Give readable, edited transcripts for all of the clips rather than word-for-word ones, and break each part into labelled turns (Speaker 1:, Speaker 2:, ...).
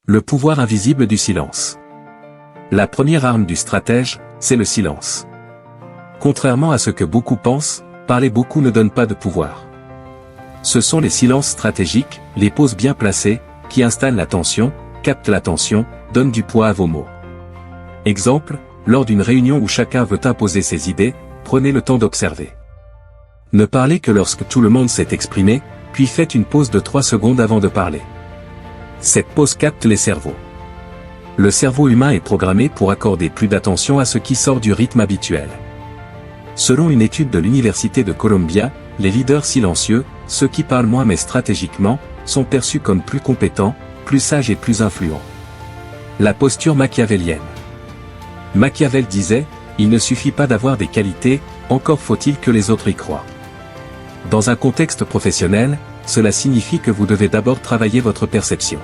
Speaker 1: Le pouvoir invisible du silence. La première arme du stratège, c'est le silence. Contrairement à ce que beaucoup pensent, parler beaucoup ne donne pas de pouvoir. Ce sont les silences stratégiques, les pauses bien placées, qui installent l'attention, captent l'attention, donnent du poids à vos mots. Exemple, lors d'une réunion où chacun veut imposer ses idées, prenez le temps d'observer. Ne parlez que lorsque tout le monde s'est exprimé, puis faites une pause de 3 secondes avant de parler. Cette pause capte les cerveaux. Le cerveau humain est programmé pour accorder plus d'attention à ce qui sort du rythme habituel. Selon une étude de l'Université de Columbia, les leaders silencieux, ceux qui parlent moins mais stratégiquement, sont perçus comme plus compétents, plus sages et plus influents. La posture machiavélienne. Machiavel disait, « Il ne suffit pas d'avoir des qualités, encore faut-il que les autres y croient. » Dans un contexte professionnel, cela signifie que vous devez d'abord travailler votre perception.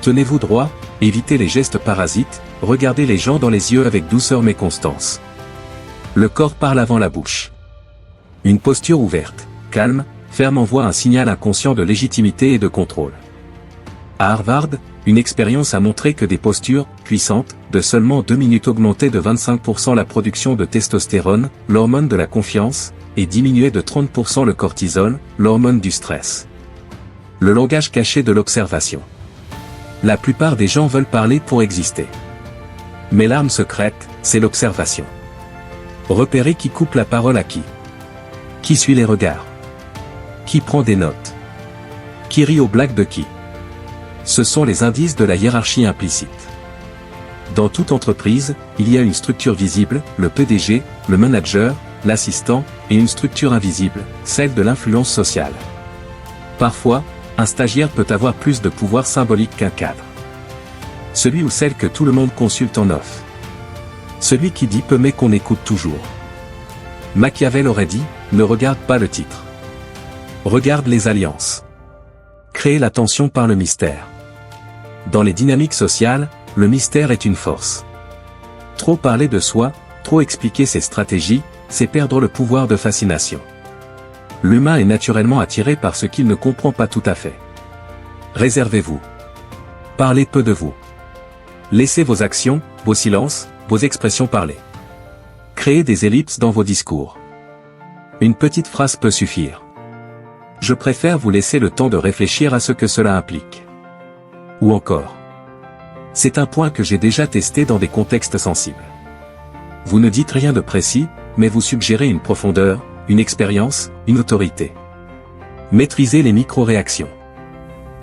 Speaker 1: Tenez-vous droit, évitez les gestes parasites, regardez les gens dans les yeux avec douceur mais constance. Le corps parle avant la bouche. Une posture ouverte, calme, ferme envoie un signal inconscient de légitimité et de contrôle. À Harvard, une expérience a montré que des postures puissantes, de seulement 2 minutes augmentaient de 25% la production de testostérone, l'hormone de la confiance, et diminuaient de 30% le cortisol, l'hormone du stress. Le langage caché de l'observation. La plupart des gens veulent parler pour exister. Mais l'arme secrète, c'est l'observation. Repérez qui coupe la parole à qui suit les regards, qui prend des notes, qui rit aux blagues de qui. Ce sont les indices de la hiérarchie implicite. Dans toute entreprise, il y a une structure visible, le PDG, le manager, l'assistant, et une structure invisible, celle de l'influence sociale. Parfois, un stagiaire peut avoir plus de pouvoir symbolique qu'un cadre. Celui ou celle que tout le monde consulte en off. Celui qui dit peu mais qu'on écoute toujours. Machiavel aurait dit, ne regarde pas le titre. Regarde les alliances. Créez la tension par le mystère. Dans les dynamiques sociales, le mystère est une force. Trop parler de soi, trop expliquer ses stratégies, c'est perdre le pouvoir de fascination. L'humain est naturellement attiré par ce qu'il ne comprend pas tout à fait. Réservez-vous. Parlez peu de vous. Laissez vos actions, vos silences, vos expressions parler. Créez des ellipses dans vos discours. Une petite phrase peut suffire. Je préfère vous laisser le temps de réfléchir à ce que cela implique. Ou encore. C'est un point que j'ai déjà testé dans des contextes sensibles. Vous ne dites rien de précis, mais vous suggérez une profondeur, une expérience, une autorité. Maîtrisez les micro-réactions.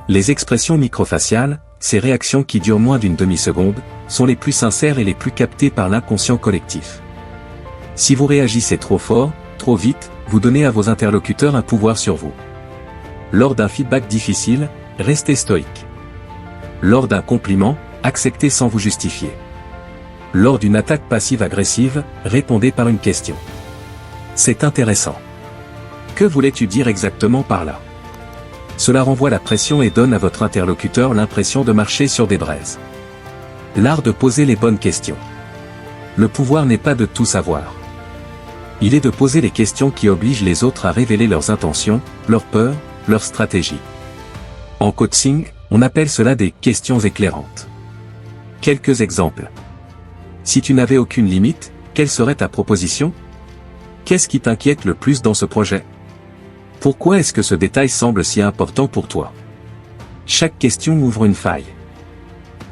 Speaker 1: Les expressions microfaciales, ces réactions qui durent moins d'une demi-seconde, sont les plus sincères et les plus captées par l'inconscient collectif. Si vous réagissez trop fort, trop vite, vous donnez à vos interlocuteurs un pouvoir sur vous. Lors d'un feedback difficile, restez stoïque. Lors d'un compliment, acceptez sans vous justifier. Lors d'une attaque passive-agressive, répondez par une question. C'est intéressant. Que voulais-tu dire exactement par là? Cela renvoie la pression et donne à votre interlocuteur l'impression de marcher sur des braises. L'art de poser les bonnes questions. Le pouvoir n'est pas de tout savoir. Il est de poser les questions qui obligent les autres à révéler leurs intentions, leurs peurs, leurs stratégies. En coaching, on appelle cela des questions éclairantes. Quelques exemples. Si tu n'avais aucune limite, quelle serait ta proposition? Qu'est-ce qui t'inquiète le plus dans ce projet? Pourquoi est-ce que ce détail semble si important pour toi? Chaque question ouvre une faille.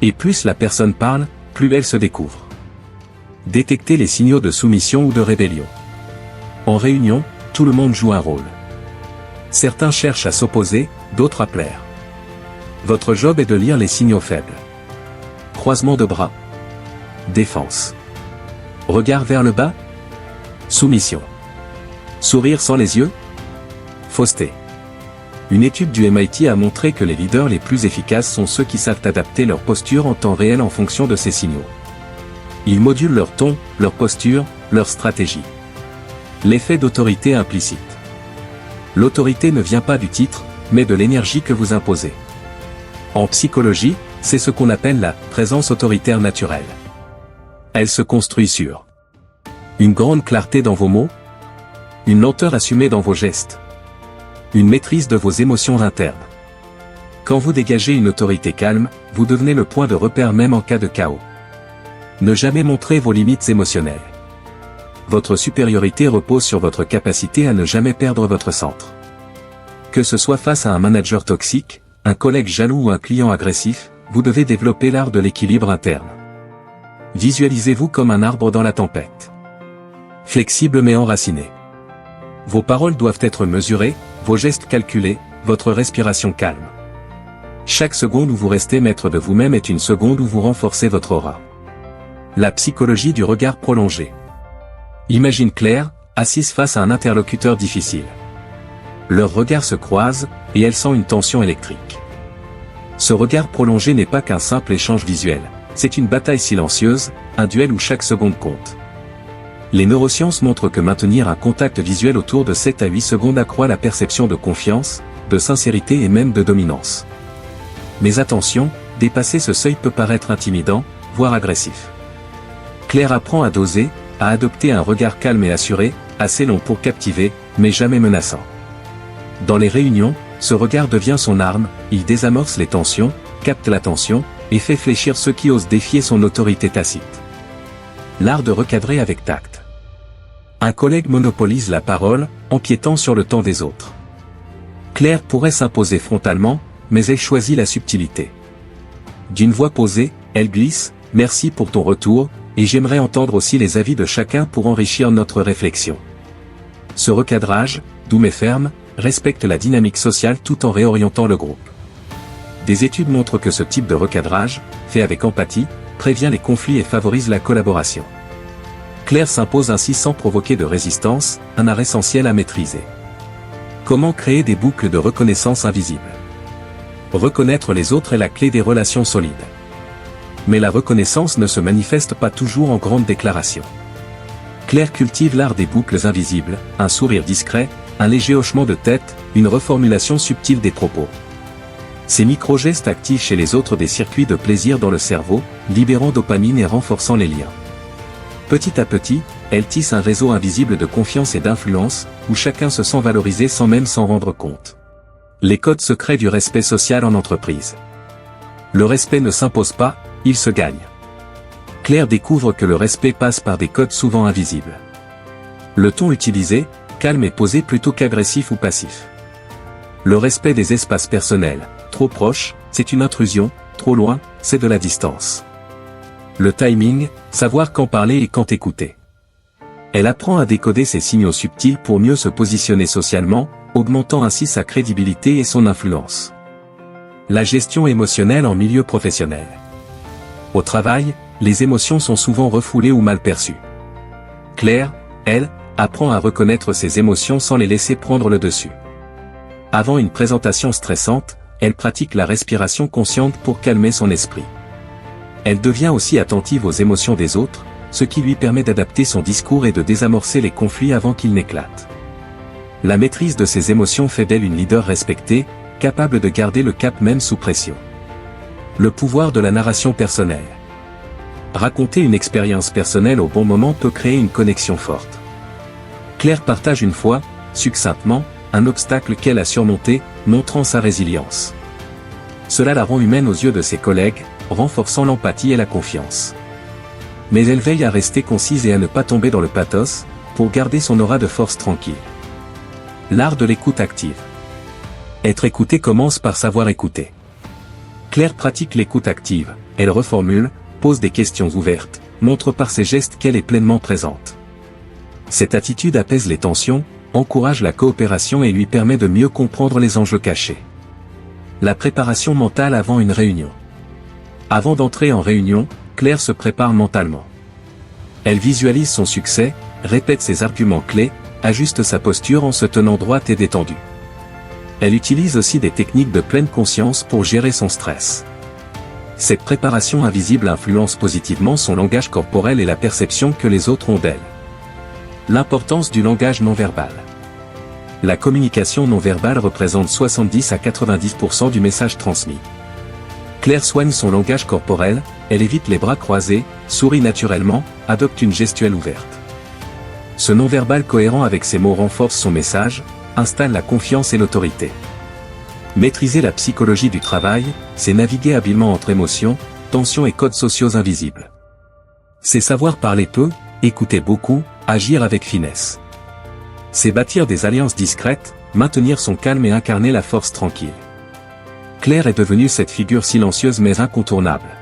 Speaker 1: Et plus la personne parle, plus elle se découvre. Détectez les signaux de soumission ou de rébellion. En réunion, tout le monde joue un rôle. Certains cherchent à s'opposer, d'autres à plaire. Votre job est de lire les signaux faibles. Croisement de bras. Défense. Regard vers le bas. Soumission. Sourire sans les yeux. Fausseté. Une étude du MIT a montré que les leaders les plus efficaces sont ceux qui savent adapter leur posture en temps réel en fonction de ces signaux. Ils modulent leur ton, leur posture, leur stratégie. L'effet d'autorité implicite. L'autorité ne vient pas du titre, mais de l'énergie que vous imposez. En psychologie, c'est ce qu'on appelle la présence autoritaire naturelle. Elle se construit sur une grande clarté dans vos mots, une lenteur assumée dans vos gestes, une maîtrise de vos émotions internes. Quand vous dégagez une autorité calme, vous devenez le point de repère même en cas de chaos. Ne jamais montrer vos limites émotionnelles. Votre supériorité repose sur votre capacité à ne jamais perdre votre centre. Que ce soit face à un manager toxique, un collègue jaloux ou un client agressif, vous devez développer l'art de l'équilibre interne. Visualisez-vous comme un arbre dans la tempête. Flexible mais enraciné. Vos paroles doivent être mesurées, vos gestes calculés, votre respiration calme. Chaque seconde où vous restez maître de vous-même est une seconde où vous renforcez votre aura. La psychologie du regard prolongé. Imagine Claire, assise face à un interlocuteur difficile. Leurs regards se croisent, et elle sent une tension électrique. Ce regard prolongé n'est pas qu'un simple échange visuel, c'est une bataille silencieuse, un duel où chaque seconde compte. Les neurosciences montrent que maintenir un contact visuel autour de 7 à 8 secondes accroît la perception de confiance, de sincérité et même de dominance. Mais attention, dépasser ce seuil peut paraître intimidant, voire agressif. Claire apprend à doser, à adopter un regard calme et assuré, assez long pour captiver, mais jamais menaçant. Dans les réunions, ce regard devient son arme, il désamorce les tensions, capte l'attention, et fait fléchir ceux qui osent défier son autorité tacite. L'art de recadrer avec tact. Un collègue monopolise la parole, empiétant sur le temps des autres. Claire pourrait s'imposer frontalement, mais elle choisit la subtilité. D'une voix posée, elle glisse « Merci pour ton retour, et j'aimerais entendre aussi les avis de chacun pour enrichir notre réflexion. » Ce recadrage, doux mais ferme, respecte la dynamique sociale tout en réorientant le groupe. Des études montrent que ce type de recadrage, fait avec empathie, prévient les conflits et favorise la collaboration. Claire s'impose ainsi sans provoquer de résistance, un art essentiel à maîtriser. Comment créer des boucles de reconnaissance invisibles? Reconnaître les autres est la clé des relations solides. Mais la reconnaissance ne se manifeste pas toujours en grandes déclarations. Claire cultive l'art des boucles invisibles, un sourire discret, un léger hochement de tête, une reformulation subtile des propos. Ces micro-gestes activent chez les autres des circuits de plaisir dans le cerveau, libérant dopamine et renforçant les liens. Petit à petit, elle tisse un réseau invisible de confiance et d'influence, où chacun se sent valorisé sans même s'en rendre compte. Les codes secrets du respect social en entreprise. Le respect ne s'impose pas, il se gagne. Claire découvre que le respect passe par des codes souvent invisibles. Le ton utilisé, calme et posé plutôt qu'agressif ou passif. Le respect des espaces personnels, trop proche, c'est une intrusion, trop loin, c'est de la distance. Le timing, savoir quand parler et quand écouter. Elle apprend à décoder ces signaux subtils pour mieux se positionner socialement, augmentant ainsi sa crédibilité et son influence. La gestion émotionnelle en milieu professionnel. Au travail, les émotions sont souvent refoulées ou mal perçues. Claire, elle, apprend à reconnaître ses émotions sans les laisser prendre le dessus. Avant une présentation stressante, elle pratique la respiration consciente pour calmer son esprit. Elle devient aussi attentive aux émotions des autres, ce qui lui permet d'adapter son discours et de désamorcer les conflits avant qu'ils n'éclatent. La maîtrise de ses émotions fait d'elle une leader respectée, capable de garder le cap même sous pression. Le pouvoir de la narration personnelle. Raconter une expérience personnelle au bon moment peut créer une connexion forte. Claire partage une fois, succinctement, un obstacle qu'elle a surmonté, montrant sa résilience. Cela la rend humaine aux yeux de ses collègues, renforçant l'empathie et la confiance. Mais elle veille à rester concise et à ne pas tomber dans le pathos, pour garder son aura de force tranquille. L'art de l'écoute active. Être écouté commence par savoir écouter. Claire pratique l'écoute active, elle reformule, pose des questions ouvertes, montre par ses gestes qu'elle est pleinement présente. Cette attitude apaise les tensions, encourage la coopération et lui permet de mieux comprendre les enjeux cachés. La préparation mentale avant une réunion. Avant d'entrer en réunion, Claire se prépare mentalement. Elle visualise son succès, répète ses arguments clés, ajuste sa posture en se tenant droite et détendue. Elle utilise aussi des techniques de pleine conscience pour gérer son stress. Cette préparation invisible influence positivement son langage corporel et la perception que les autres ont d'elle. L'importance du langage non verbal. La communication non verbale représente 70 à 90% du message transmis. Claire soigne son langage corporel, elle évite les bras croisés, sourit naturellement, adopte une gestuelle ouverte. Ce non-verbal cohérent avec ses mots renforce son message, installe la confiance et l'autorité. Maîtriser la psychologie du travail, c'est naviguer habilement entre émotions, tensions et codes sociaux invisibles. C'est savoir parler peu, écouter beaucoup, agir avec finesse. C'est bâtir des alliances discrètes, maintenir son calme et incarner la force tranquille. Claire est devenue cette figure silencieuse mais incontournable.